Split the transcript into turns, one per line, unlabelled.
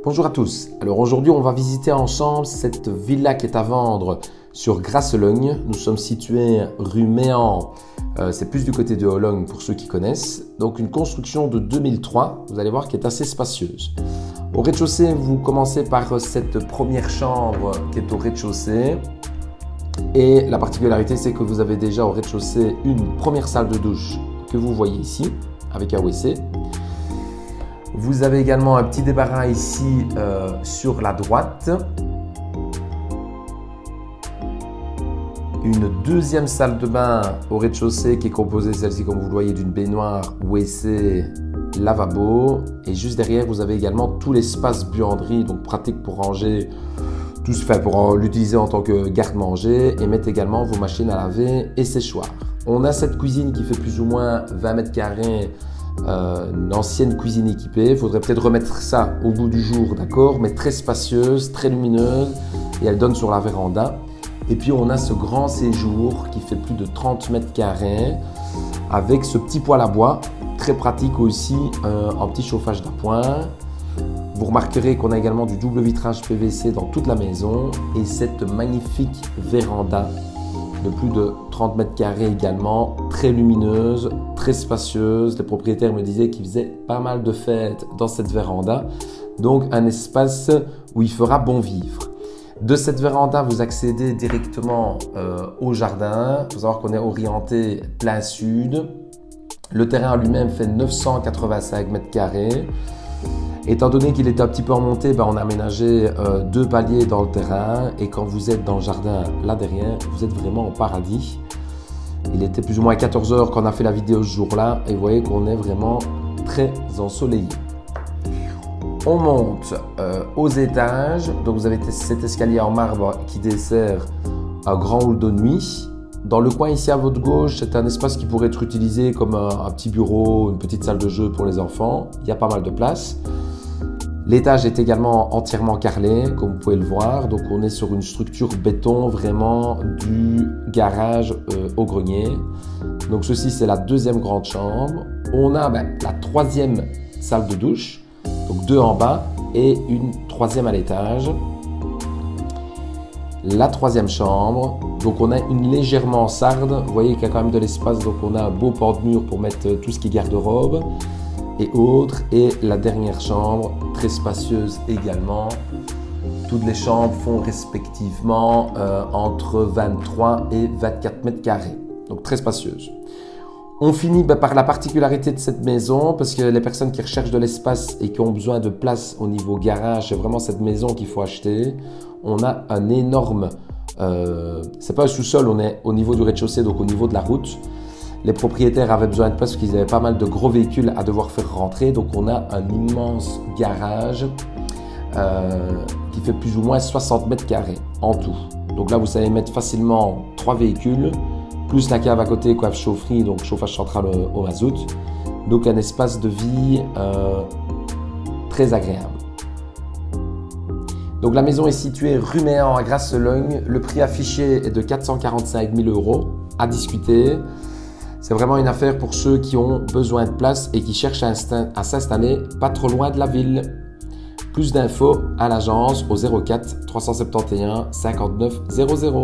Bonjour à tous. Alors aujourd'hui, on va visiter ensemble cette villa qui est à vendre sur Grasselogne. Nous sommes situés rue Méan. C'est plus du côté de Hologne pour ceux qui connaissent. Donc une construction de 2003, vous allez voir, qui est assez spacieuse. Au rez-de-chaussée, vous commencez par cette première chambre qui est au rez-de-chaussée. Et la particularité, c'est que vous avez déjà au rez-de-chaussée une première salle de douche que vous voyez ici, avec un WC. Vous avez également un petit débarras ici sur la droite. Une deuxième salle de bain au rez-de-chaussée qui est composée, celle-ci comme vous le voyez, d'une baignoire, WC, lavabo. Et juste derrière, vous avez également tout l'espace buanderie, donc pratique pour ranger, pour l'utiliser en tant que garde-manger et mettre également vos machines à laver et séchoirs. On a cette cuisine qui fait plus ou moins 20 mètres carrés. Une ancienne cuisine équipée, il faudrait peut-être remettre ça au bout du jour, d'accord, mais très spacieuse, très lumineuse et elle donne sur la véranda. Et puis on a ce grand séjour qui fait plus de 30 mètres carrés avec ce petit poêle à bois, très pratique aussi en petit chauffage d'appoint. Vous remarquerez qu'on a également du double vitrage PVC dans toute la maison et cette magnifique véranda de plus de 30 mètres carrés également, très lumineuse, très spacieuse. Les propriétaires me disaient qu'ils faisaient pas mal de fêtes dans cette véranda, donc un espace où il fera bon vivre. De cette véranda, vous accédez directement au jardin. Il faut savoir qu'on est orienté plein sud. Le terrain lui-même fait 985 mètres carrés. Étant donné qu'il est un petit peu remonté, on a aménagé deux paliers dans le terrain et quand vous êtes dans le jardin là derrière, vous êtes vraiment au paradis. Il était plus ou moins 14 h quand on a fait la vidéo ce jour-là et vous voyez qu'on est vraiment très ensoleillé. On monte aux étages, donc vous avez cet escalier en marbre qui dessert un grand hall de nuit. Dans le coin ici à votre gauche, c'est un espace qui pourrait être utilisé comme un petit bureau, une petite salle de jeu pour les enfants. Il y a pas mal de place. L'étage est également entièrement carrelé, comme vous pouvez le voir. Donc on est sur une structure béton vraiment du garage au grenier. Donc ceci c'est la deuxième grande chambre. On a la troisième salle de douche, donc deux en bas et une troisième à l'étage. La troisième chambre, donc on a une légère mansarde, vous voyez qu'il y a quand même de l'espace, donc on a un beau pan de mur pour mettre tout ce qui est garde-robe et autres. Et la dernière chambre, très spacieuse également. Toutes les chambres font respectivement entre 23 et 24 mètres carrés, donc très spacieuse. On finit par la particularité de cette maison, parce que les personnes qui recherchent de l'espace et qui ont besoin de place au niveau garage, c'est vraiment cette maison qu'il faut acheter. On a un énorme, c'est pas un sous-sol, on est au niveau du rez-de-chaussée, donc au niveau de la route. Les propriétaires avaient besoin de place parce qu'ils avaient pas mal de gros véhicules à devoir faire rentrer, donc on a un immense garage qui fait plus ou moins 60 mètres carrés en tout. Donc là, vous savez mettre facilement 3 véhicules, plus la cave à côté, coiffe chaufferie, donc chauffage central au mazout. Donc un espace de vie très agréable. Donc la maison est située rue Méan à Grasselogne. Le prix affiché est de 445 000 € à discuter. C'est vraiment une affaire pour ceux qui ont besoin de place et qui cherchent à s'installer pas trop loin de la ville. Plus d'infos à l'agence au 04 371 59 00.